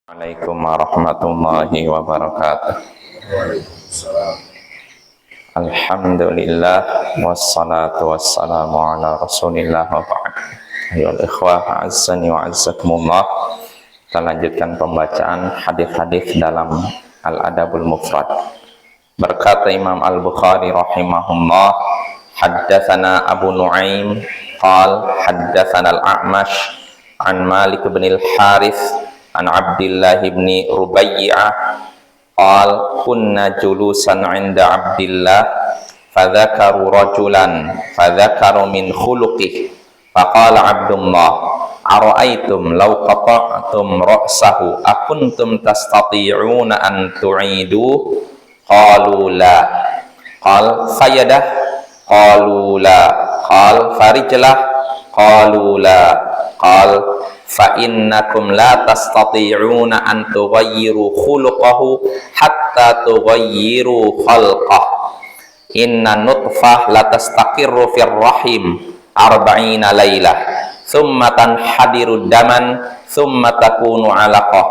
Assalamualaikum warahmatullahi wabarakatuh. Alhamdulillah wassalatu wassalamu ala rasulillah wa ba'd. Ayyuhal ikhwah azzani wa azzakumullah. Kita lanjutkan pembacaan hadis-hadis dalam Al-Adabul Mufrad. Berkata Imam Al-Bukhari rahimahullah, haddatsana Abu Nu'aim qala haddatsana Al-A'mash an Malik bin Al-Harits an Abdullah ibn Rubay'ah qal kunna julusan 'inda Abdullah fadzakaru rajulan fadzakaru min khuluqihi faqala Abdullah ara'aytum law qata'tum ra'sahu akuntum tastati'una an tu'idu qalu la qal fayadah qalu la qal farijlah qalu la qal fa innakum la tastati'una an tughayyiru khuluquhu hatta tughayyiru khalqah. Inna nutfah la tastaqirru fir rahim arba'ina laylah thumma tanhadiru daman thumma takunu 'alaqah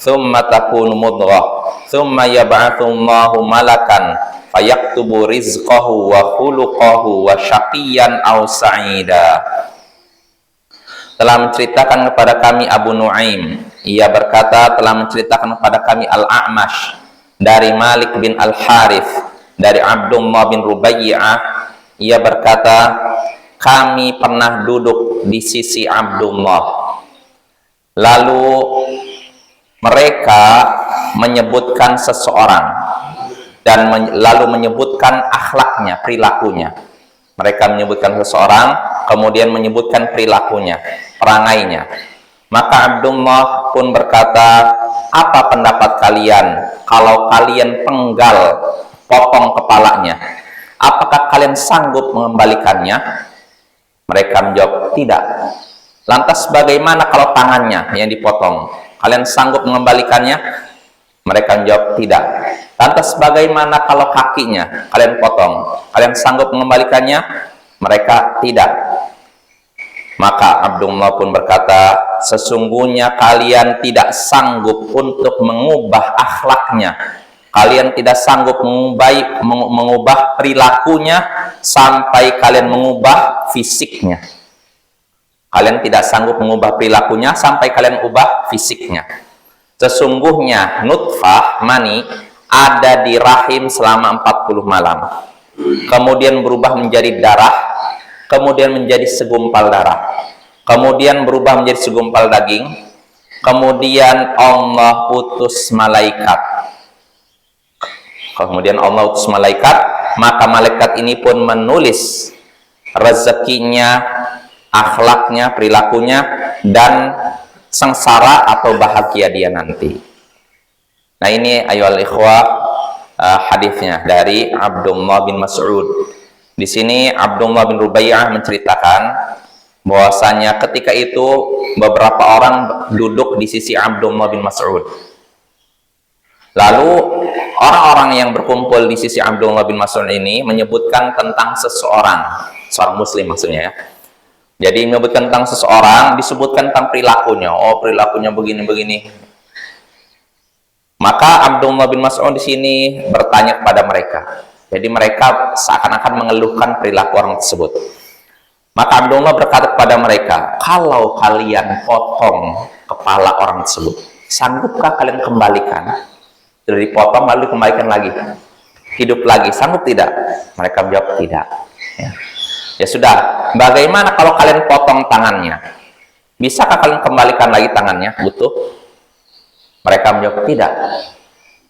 thumma takunu mudghah thumma yab'atsu Allahu malakan fayaktubu rizqahu wa khuluquhu wa syaqiyyan aw sa'ida. Telah menceritakan kepada kami Abu Nu'aim, ia berkata telah menceritakan kepada kami Al-A'mash dari Malik bin Al-Harits dari Abdullah bin Rubay'ah, ia berkata kami pernah duduk di sisi Abdullah, lalu mereka menyebutkan seseorang dan lalu menyebutkan akhlaknya, perilakunya. Mereka menyebutkan seseorang, kemudian menyebutkan perilakunya, perangainya. Maka Abdullah pun berkata, apa pendapat kalian kalau kalian penggal, potong kepalanya? Apakah kalian sanggup mengembalikannya? Mereka menjawab, tidak. Lantas bagaimana kalau tangannya yang dipotong? Kalian sanggup mengembalikannya? Mereka menjawab, tidak. Lantas bagaimana kalau kakinya kalian potong? Kalian sanggup mengembalikannya? Mereka tidak. Maka Abdullah pun berkata, sesungguhnya kalian tidak sanggup untuk mengubah akhlaknya. Kalian tidak sanggup mengubah perilakunya sampai kalian mengubah fisiknya. Kalian tidak sanggup mengubah perilakunya sampai kalian ubah fisiknya. Sesungguhnya nutfah, mani, ada di rahim selama 40 malam. Kemudian berubah menjadi darah, kemudian menjadi segumpal darah, kemudian berubah menjadi segumpal daging, kemudian Allah utus malaikat. Kemudian Allah utus malaikat, maka malaikat ini pun menulis rezekinya, akhlaknya, perilakunya, dan sengsara atau bahagia dia nanti. Nah ini ayyuhal ikhwah hadisnya dari Abdullah bin Mas'ud. Di sini Abdullah bin Rubay'ah menceritakan bahwasanya ketika itu beberapa orang duduk di sisi Abdullah bin Mas'ud. Lalu orang-orang yang berkumpul di sisi Abdullah bin Mas'ud ini menyebutkan tentang seseorang, seorang muslim maksudnya ya. Jadi menyebutkan tentang seseorang, disebutkan tentang perilakunya. Oh, perilakunya begini-begini. Maka Abdullah bin Mas'ud di sini bertanya kepada mereka. Jadi mereka seakan-akan mengeluhkan perilaku orang tersebut. Maka Abdullah berkata kepada mereka, kalau kalian potong kepala orang tersebut, sanggupkah kalian kembalikan? Sudah dipotong lalu dikembalikan lagi, hidup lagi, sanggup tidak? Mereka menjawab tidak. Ya sudah, bagaimana kalau kalian potong tangannya? Bisakah kalian kembalikan lagi tangannya? Butuh? Mereka menjawab tidak.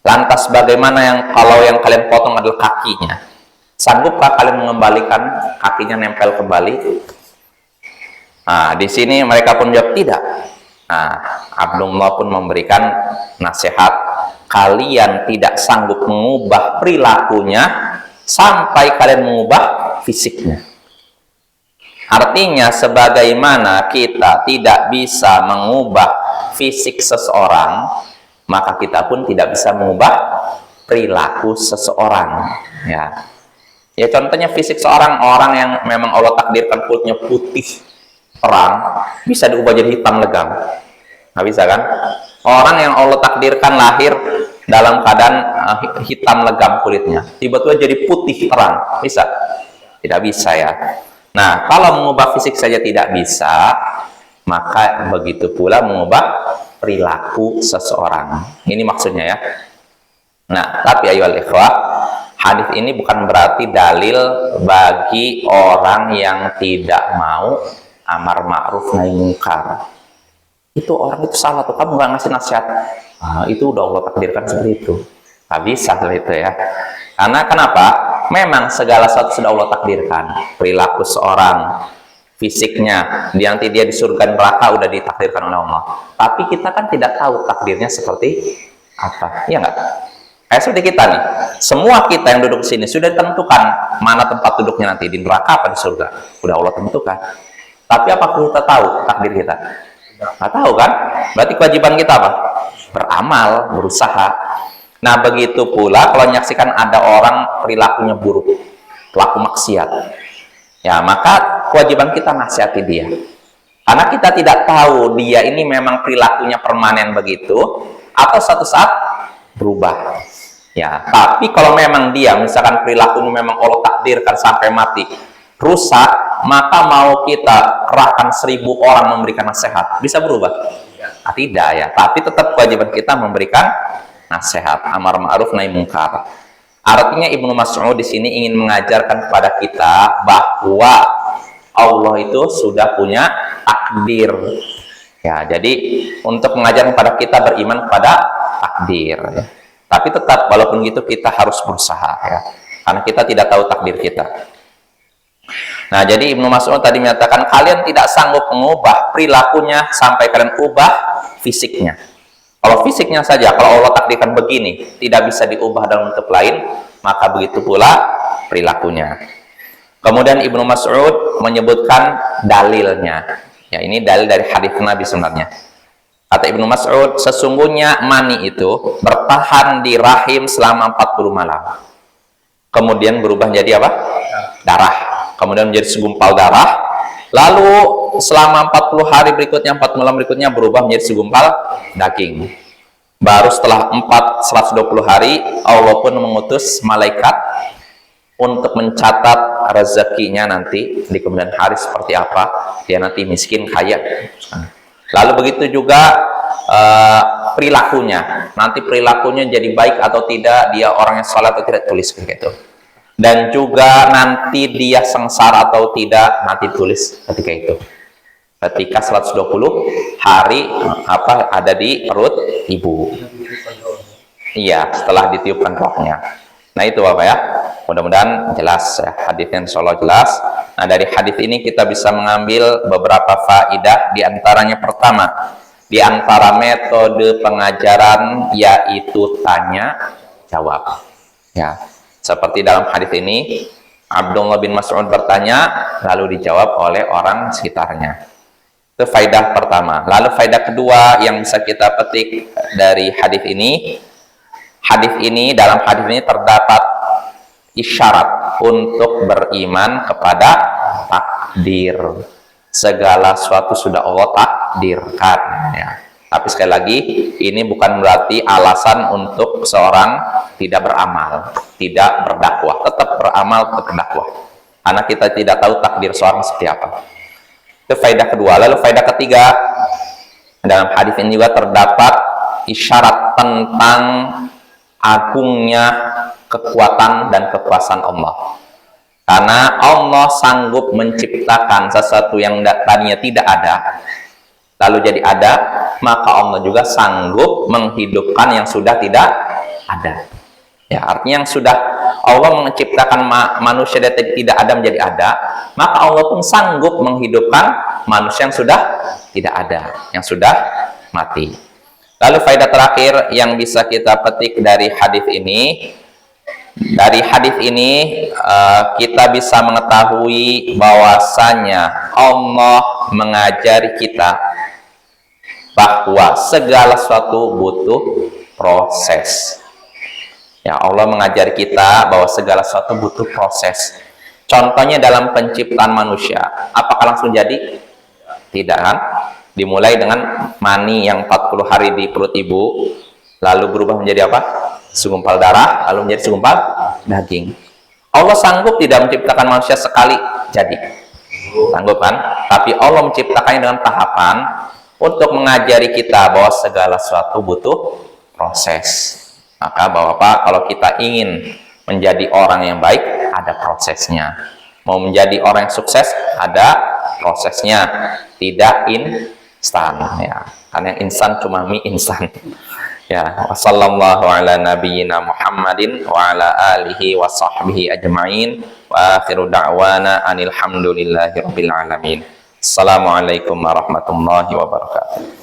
Lantas bagaimana kalau yang kalian potong adalah kakinya? Sanggupkah kalian mengembalikan kakinya nempel kembali? Nah, di sini mereka pun menjawab tidak. Nah, Abdullah pun memberikan nasihat, kalian tidak sanggup mengubah perilakunya sampai kalian mengubah fisiknya. Artinya sebagaimana kita tidak bisa mengubah fisik seseorang, maka kita pun tidak bisa mengubah perilaku seseorang. Ya contohnya fisik seorang, orang yang memang Allah takdirkan kulitnya putih terang, bisa diubah jadi hitam legam. Nggak bisa kan? Orang yang Allah takdirkan lahir dalam keadaan hitam legam kulitnya, tiba-tiba jadi putih terang, bisa? Tidak bisa ya. Nah, kalau mengubah fisik saja tidak bisa, maka begitu pula mengubah perilaku seseorang. Ini maksudnya ya. Nah, tapi ayolah ikhwah, hadis ini bukan berarti dalil bagi orang yang tidak mau amar ma'ruf nahi munkar. Itu orang itu salah tuh, kamu nggak ngasih nasihat. Itu udah Allah takdirkan seperti itu. Nggak bisa seperti itu ya. Karena kenapa? Memang segala sesuatu sudah Allah takdirkan. Perilaku seorang, fisiknya, nanti dia di surga neraka udah ditakdirkan oleh Allah. Tapi kita kan tidak tahu takdirnya seperti apa. Iya nggak? Kayak seperti kita nih. Semua kita yang duduk di sini sudah ditentukan mana tempat duduknya nanti, di neraka apa di surga. Udah Allah tentukan. Tapi apakah kita tahu takdir kita? Nggak tahu kan? Berarti kewajiban kita apa? Beramal, berusaha. Nah, begitu pula kalau menyaksikan ada orang perilakunya buruk, pelaku maksiat. Ya, maka kewajiban kita nasihati dia. Karena kita tidak tahu dia ini memang perilakunya permanen begitu atau suatu saat berubah. Ya, tapi kalau memang dia misalkan perilakunya memang Allah takdirkan sampai mati, rusak, maka mau kita kerahkan 1000 orang memberikan nasihat, bisa berubah? Tidak ya, tapi tetap kewajiban kita memberikan nasihat, amar ma'ruf nahi munkar. Artinya Ibnu Mas'ud di sini ingin mengajarkan kepada kita bahwa Allah itu sudah punya takdir. Ya, jadi untuk mengajarkan kepada kita beriman kepada takdir. Ya. Tapi tetap walaupun gitu kita harus berusaha ya, karena kita tidak tahu takdir kita. Nah, jadi Ibnu Mas'ud tadi menyatakan kalian tidak sanggup mengubah perilakunya sampai kalian ubah fisiknya. Kalau fisiknya saja, kalau Allah takdirkan begini, tidak bisa diubah dalam bentuk lain, maka begitu pula perilakunya. Kemudian Ibnu Mas'ud menyebutkan dalilnya. Ya, ini dalil dari hadis Nabi sebenarnya. Kata Ibnu Mas'ud, sesungguhnya mani itu bertahan di rahim selama 40 malam. Kemudian berubah menjadi apa? Darah. Kemudian menjadi segumpal darah. Lalu selama 40 hari berikutnya, 4 malam berikutnya berubah menjadi segumpal daging. Baru setelah 120 hari, Allah pun mengutus malaikat untuk mencatat rezekinya nanti di kemudian hari seperti apa. Dia nanti miskin, kaya. Lalu begitu juga perilakunya. Nanti perilakunya jadi baik atau tidak, dia orang yang salat atau tidak, tulis begitu. Dan juga nanti dia sengsara atau tidak, nanti tulis ketika itu. Ketika 120 hari ada di perut ibu. Iya, setelah ditiupkan rohnya. Nah, itu Bapak ya. Mudah-mudahan jelas ya, hadisnya insyaallah jelas. Nah, dari hadis ini kita bisa mengambil beberapa faidah, di antaranya pertama, di antara metode pengajaran yaitu tanya jawab. Ya, seperti dalam hadis ini, Abdullah bin Mas'ud bertanya lalu dijawab oleh orang sekitarnya. Itu faidah pertama. Lalu faidah kedua yang bisa kita petik dari hadis ini, dalam hadis ini terdapat isyarat untuk beriman kepada takdir. Segala sesuatu sudah Allah takdirkan ya. Tapi sekali lagi, ini bukan berarti alasan untuk seorang tidak beramal, tidak berdakwah. Tetap beramal, tetap berdakwah. Karena kita tidak tahu takdir seorang seperti apa. Itu faedah kedua. Lalu faedah ketiga, dalam hadis ini juga terdapat isyarat tentang agungnya kekuatan dan kekuasaan Allah. Karena Allah sanggup menciptakan sesuatu yang tadinya tidak ada, lalu jadi ada, maka Allah juga sanggup menghidupkan yang sudah tidak ada. Ya, artinya yang sudah Allah menciptakan manusia dari tidak ada menjadi ada, maka Allah pun sanggup menghidupkan manusia yang sudah tidak ada, yang sudah mati. Lalu faedah terakhir yang bisa kita petik dari hadis ini, kita bisa mengetahui bahwasanya Allah mengajari kita bahwa segala sesuatu butuh proses. Ya, Allah mengajari kita bahwa segala sesuatu butuh proses. Contohnya dalam penciptaan manusia, apakah langsung jadi? Tidak kan? Dimulai dengan mani yang 40 hari di perut ibu, lalu berubah menjadi apa? Segumpal darah, lalu menjadi segumpal daging. Allah sanggup tidak menciptakan manusia sekali jadi? Sanggup kan? Tapi Allah menciptakannya dengan tahapan untuk mengajari kita bahwa segala sesuatu butuh proses. Maka Bapak, kalau kita ingin menjadi orang yang baik, ada prosesnya. Mau menjadi orang yang sukses, ada prosesnya. Tidak instan, ya. Karena instan cuma mie instan. Ya, wassallallahu ala nabiyyina Muhammadin wa ala alihi wa sahbihi ajma'in wa akhiru da'wana anil hamdulillahi rabbil alamin. Assalamualaikum warahmatullahi wabarakatuh.